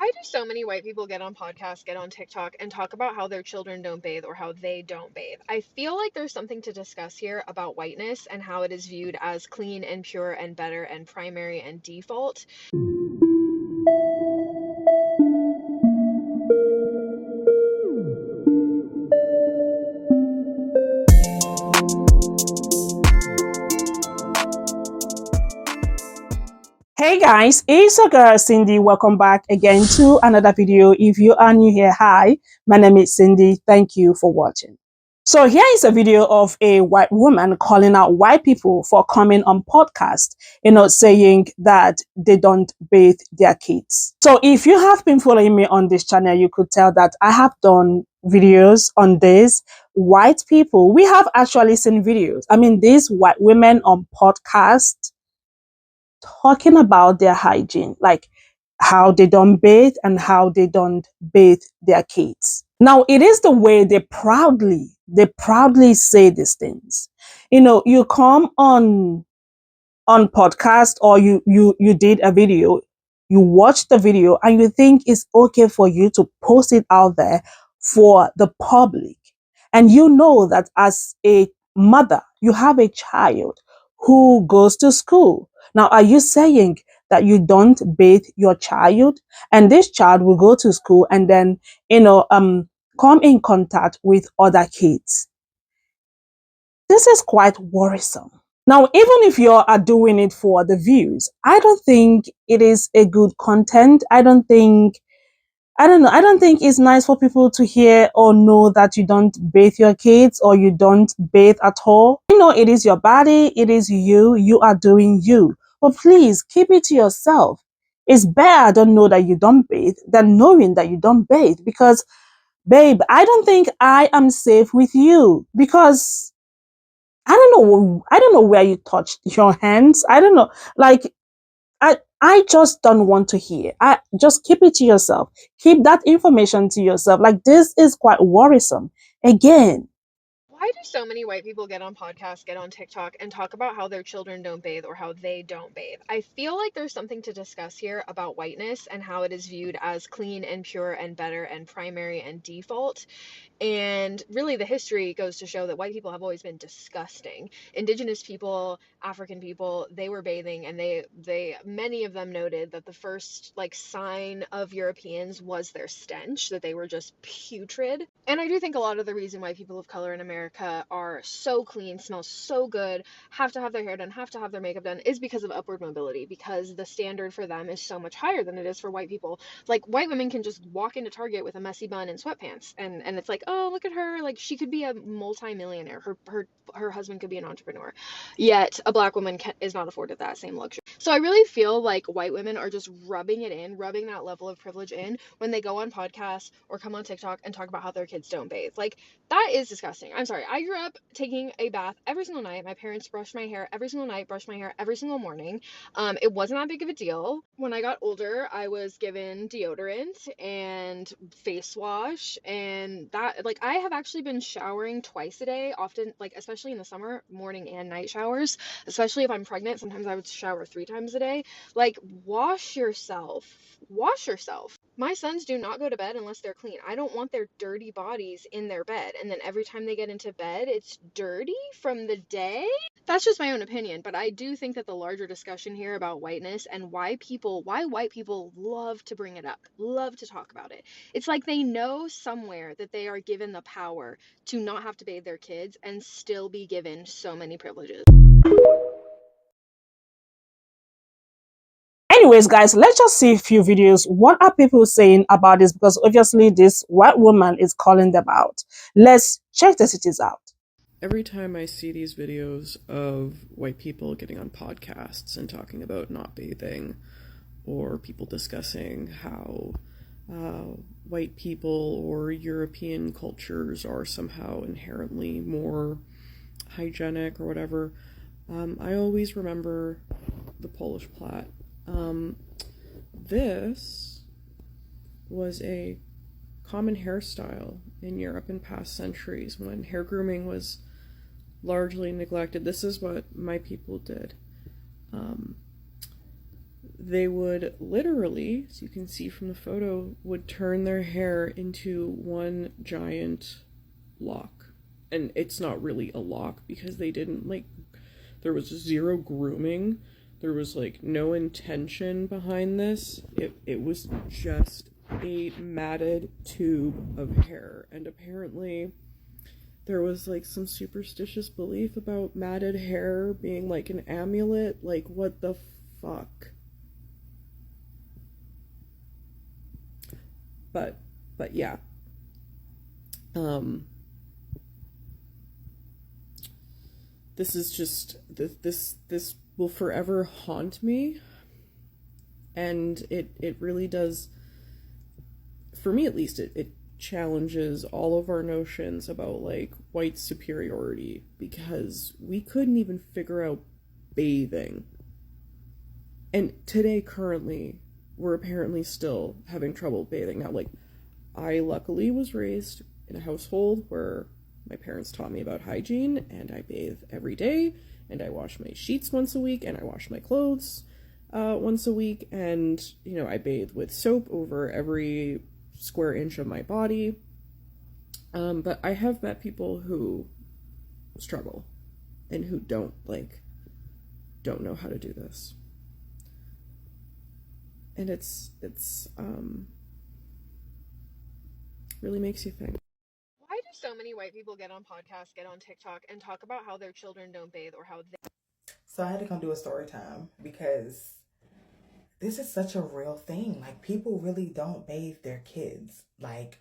Why do so many white people get on podcasts, get on TikTok, and talk about how their children don't bathe or how they don't bathe? I feel like there's something to discuss here about whiteness and how it is viewed as clean and pure and better and primary and default. Hey guys, it's your girl Cindy. Welcome back again to another video. If you are new here, hi, my name is Cindy. Thank you for watching. So here is a video of a white woman calling out white people for coming on podcast, saying that they don't bathe their kids. So if you have been following me on this channel, you could tell that I have done videos on this. White people, we have actually seen videos. These white women on podcast talking about their hygiene, like how they don't bathe and how they don't bathe their kids. Now, it is the way they proudly say these things. You come on podcast, or you did a video, you watch the video and you think it's okay for you to post it out there for the public. And you know that as a mother, you have a child who goes to school. Now, are you saying that you don't bathe your child, and this child will go to school and then, come in contact with other kids? This is quite worrisome. Now, even if you are doing it for the views, I don't think it is a good content. I don't think it's nice for people to hear or know that you don't bathe your kids or you don't bathe at all. It is your body, it is you are doing you. But please keep it to yourself. It's better don't know that you don't bathe than knowing that you don't bathe, because, babe, I don't think I am safe with you, because I don't know where you touched your hands. I don't know. Like, I just don't want to hear. I just keep it to yourself. Keep that information to yourself. Like, this is quite worrisome. Again, Why do so many white people get on podcasts, get on TikTok, and talk about how their children don't bathe or how they don't bathe? I feel like there's something to discuss here about whiteness and how it is viewed as clean and pure and better and primary and default. And really, the history goes to show that white people have always been disgusting. Indigenous people, African people, they were bathing, and many of them noted that the first sign of Europeans was their stench, that they were just putrid. And I do think a lot of the reason why people of color in America are so clean, smell so good, have to have their hair done, have to have their makeup done, is because of upward mobility, because the standard for them is so much higher than it is for white people. Like, white women can just walk into Target with a messy bun and sweatpants, and it's like, oh, look at her, like, she could be a multi-millionaire, her husband could be an entrepreneur, yet a black woman is not afforded that same luxury. So I really feel like white women are just rubbing that level of privilege in when they go on podcasts or come on TikTok and talk about how their kids don't bathe. Like, that is disgusting. I'm sorry. I grew up taking a bath every single night. My parents brushed my hair every single night, brushed my hair every single morning. It wasn't that big of a deal. When I got older, I was given deodorant and face wash, and that, like, I have actually been showering twice a day, often, like, especially in the summer, morning and night showers. Especially if I'm pregnant, sometimes I would shower 3 times a day. Like, wash yourself. Wash yourself. My sons do not go to bed unless they're clean. I don't want their dirty bodies in their bed, and then every time they get into bed, it's dirty from the day. That's just my own opinion, but I do think that the larger discussion here about whiteness and why white people love to bring it up, love to talk about it. It's like they know somewhere that they are given the power to not have to bathe their kids and still be given so many privileges. anyways, guys, let's just see a few videos. What are people saying about this? Because obviously this white woman is calling them out. Let's check the cities out. Every time I see these videos of white people getting on podcasts and talking about not bathing, or people discussing how white people or European cultures are somehow inherently more hygienic or whatever, I always remember the Polish plait. This was a common hairstyle in Europe in past centuries when hair grooming was largely neglected. This is what my people did. they would literally, as you can see from the photo, would turn their hair into one giant lock. And it's not really a lock because they didn't, like, there was zero grooming. There was, like, no intention behind this. It was just a matted tube of hair. And apparently there was, like, some superstitious belief about matted hair being, like, an amulet. Like, what the fuck? But yeah. This is just, this will forever haunt me. And it really does, for me at least, it challenges all of our notions about, like, white superiority, because we couldn't even figure out bathing. And today, currently, we're apparently still having trouble bathing. Now, like, I luckily was raised in a household where my parents taught me about hygiene, and I bathe every day, and I wash my sheets once a week, and I wash my clothes once a week, and, you know, I bathe with soap over every square inch of my body. But I have met people who struggle and who don't know how to do this. And it's really makes you think. Why do so many white people get on podcasts, get on TikTok, and talk about how their children don't bathe or how they... So I had to come do a story time because this is such a real thing. Like, people really don't bathe their kids. Like,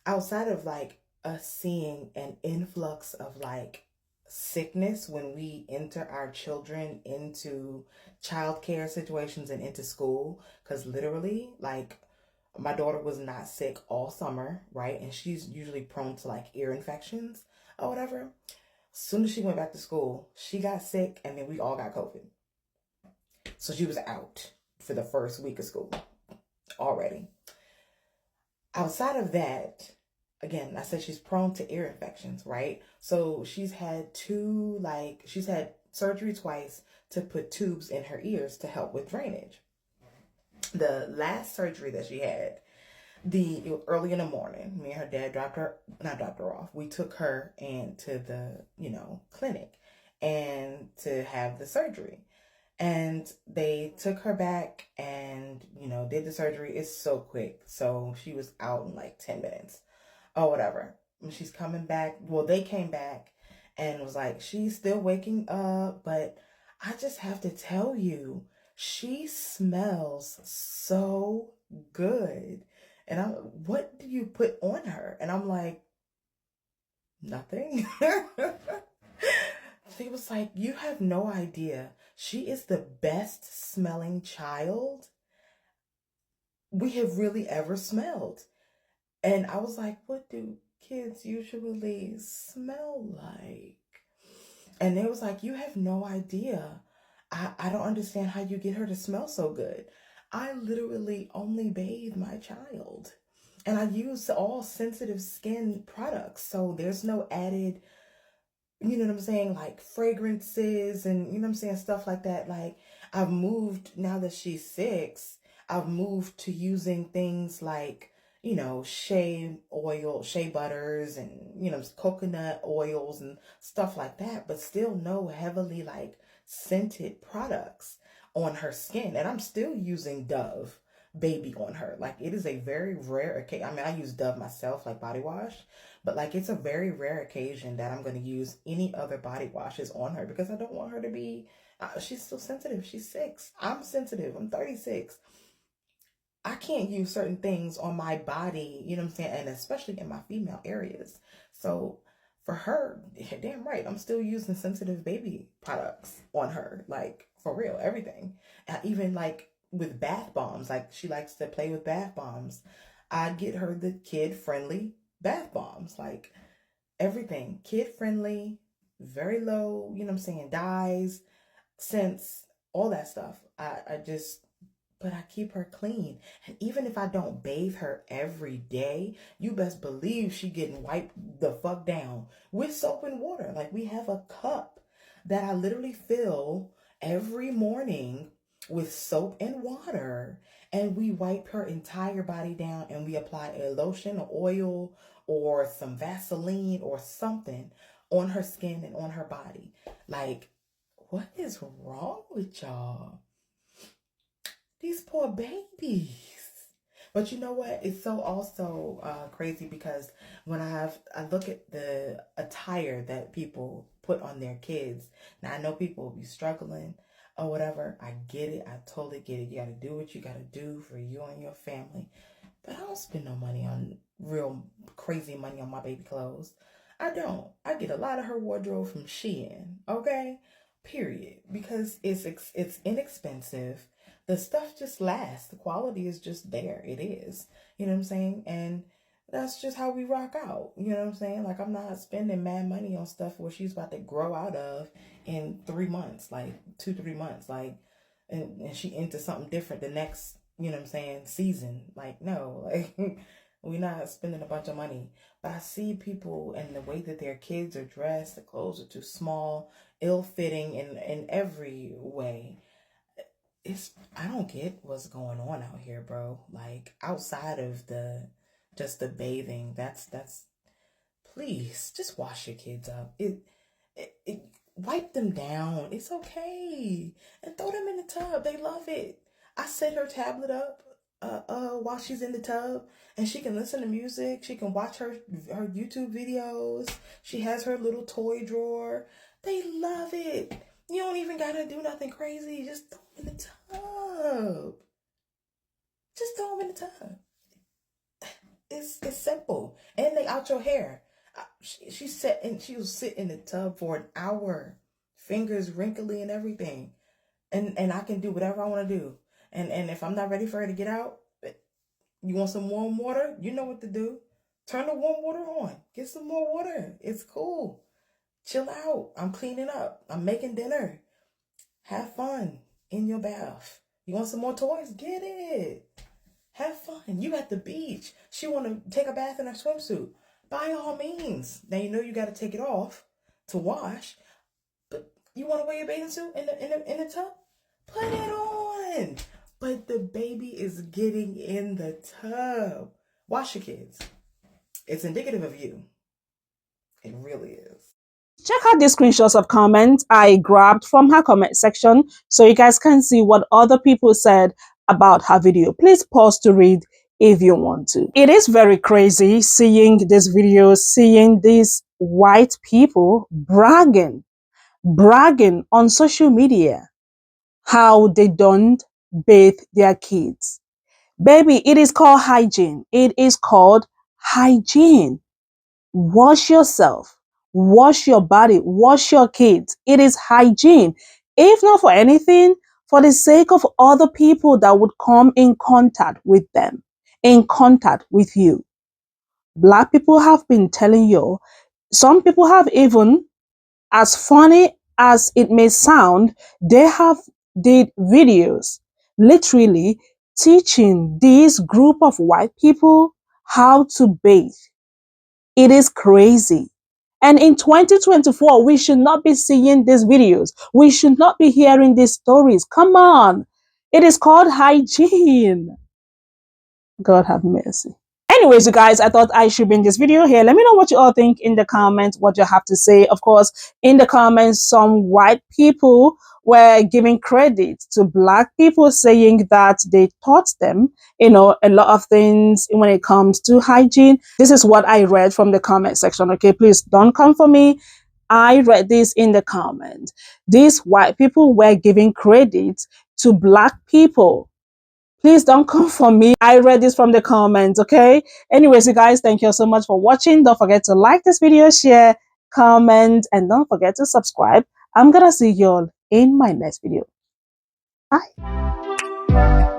outside of, like, us seeing an influx of, like, sickness when we enter our children into childcare situations and into school, because literally, like, my daughter was not sick all summer, right? And she's usually prone to, like, ear infections or whatever. As soon as she went back to school, she got sick, and then we all got COVID. So she was out for the first week of school already. Outside of that, again, I said she's prone to ear infections, right? So she's had surgery twice to put tubes in her ears to help with drainage. The last surgery that she had, early in the morning, me and her dad dropped her off. We took her into the, clinic and to have the surgery. And they took her back and, did the surgery. It's so quick. So she was out in like 10 minutes or whatever. And she's coming back. Well, they came back and was like, she's still waking up, but I just have to tell you, she smells so good. And what do you put on her? And I'm like, nothing. He was like, you have no idea. She is the best smelling child we have really ever smelled. And I was like, what do kids usually smell like? And they was like, you have no idea. I don't understand how you get her to smell so good. I literally only bathe my child. And I use all sensitive skin products. So there's no added, you know what I'm saying, like fragrances and, you know what I'm saying, stuff like that. Like, I've moved, now that she's 6, I've moved to using things like, shea oil, shea butters and, coconut oils and stuff like that, but still no heavily like scented products on her skin. And I'm still using Dove baby on her. Like, it is a very rare occasion. I mean, I use Dove myself, like body wash, but like, it's a very rare occasion that I'm going to use any other body washes on her because I don't want her to be, she's still sensitive. She's 6. I'm sensitive. I'm 36. I can't use certain things on my body, you know what I'm saying? And especially in my female areas. So for her, damn right, I'm still using sensitive baby products on her, like, for real, everything. Even like with bath bombs, like she likes to play with bath bombs. I get her the kid-friendly bath bombs, like everything kid-friendly, very low, you know what I'm saying, dyes, scents, all that stuff. But I keep her clean. And even if I don't bathe her every day, you best believe she getting wiped the fuck down with soap and water. Like, we have a cup that I literally fill every morning with soap and water. And we wipe her entire body down and we apply a lotion or oil or some Vaseline or something on her skin and on her body. Like, what is wrong with y'all? These poor babies. But you know what? It's so also crazy because when I look at the attire that people put on their kids. Now I know people will be struggling or whatever. I get it. I totally get it. You got to do what you got to do for you and your family. But I don't spend no money on real crazy money on my baby clothes. I don't. I get a lot of her wardrobe from Shein. Okay, period. Because it's inexpensive. The stuff just lasts. The quality is just there. It is. You know what I'm saying? And that's just how we rock out. You know what I'm saying? Like, I'm not spending mad money on stuff where she's about to grow out of in 3 months, like 2-3 months, like, and she into something different the next, you know what I'm saying, season. Like, no, like, we're not spending a bunch of money. But I see people and the way that their kids are dressed, the clothes are too small, ill-fitting in every way. I don't get what's going on out here, bro. Like, outside of just the bathing, that's please just wash your kids up. Wipe them down. It's okay. And throw them in the tub. They love it. I set her tablet up while she's in the tub, and she can listen to music. She can watch her YouTube videos. She has her little toy drawer. They love it. You don't even gotta do nothing crazy. Just throw them in the tub. Just throw them in the tub. It's simple. And they out your hair. She will sit in the tub for an hour, fingers wrinkly and everything, and I can do whatever I want to do. And if I'm not ready for her to get out, you want some warm water? You know what to do. Turn the warm water on. Get some more water. It's cool. Chill out. I'm cleaning up. I'm making dinner. Have fun in your bath. You want some more toys? Get it. Have fun. You at the beach. She want to take a bath in her swimsuit. By all means. Now you know you got to take it off to wash, but you want to wear your bathing suit in the tub? Put it on. But the baby is getting in the tub. Wash your kids. It's indicative of you. It really is. Check out the screenshots of comments I grabbed from her comment section so you guys can see what other people said about her video. Please pause to read if you want to. It is very crazy seeing this video, seeing these white people bragging on social media how they don't bathe their kids. Baby, it is called hygiene. It is called hygiene. Wash yourself, wash your body, wash your kids. It is hygiene. If not for anything, for the sake of other people that would come in contact with them, in contact with you. Black people have been telling you, some people have even, as funny as it may sound, they have did videos literally teaching this group of white people how to bathe. It is crazy. And in 2024, we should not be seeing these videos. We should not be hearing these stories. Come on. It is called hygiene. God have mercy. Anyways, you guys, I thought I should bring this video here. Let me know what you all think in the comments, what you have to say. Of course, in the comments, some white people were giving credit to black people, saying that they taught them, a lot of things when it comes to hygiene. This is what I read from the comment section. Okay, please don't come for me. I read this in the comments. These white people were giving credit to black people. Please don't come for me. I read this from the comments, okay? Anyways, you guys, thank you so much for watching. Don't forget to like this video, share, comment, and don't forget to subscribe. I'm gonna see you all in my next video. Bye.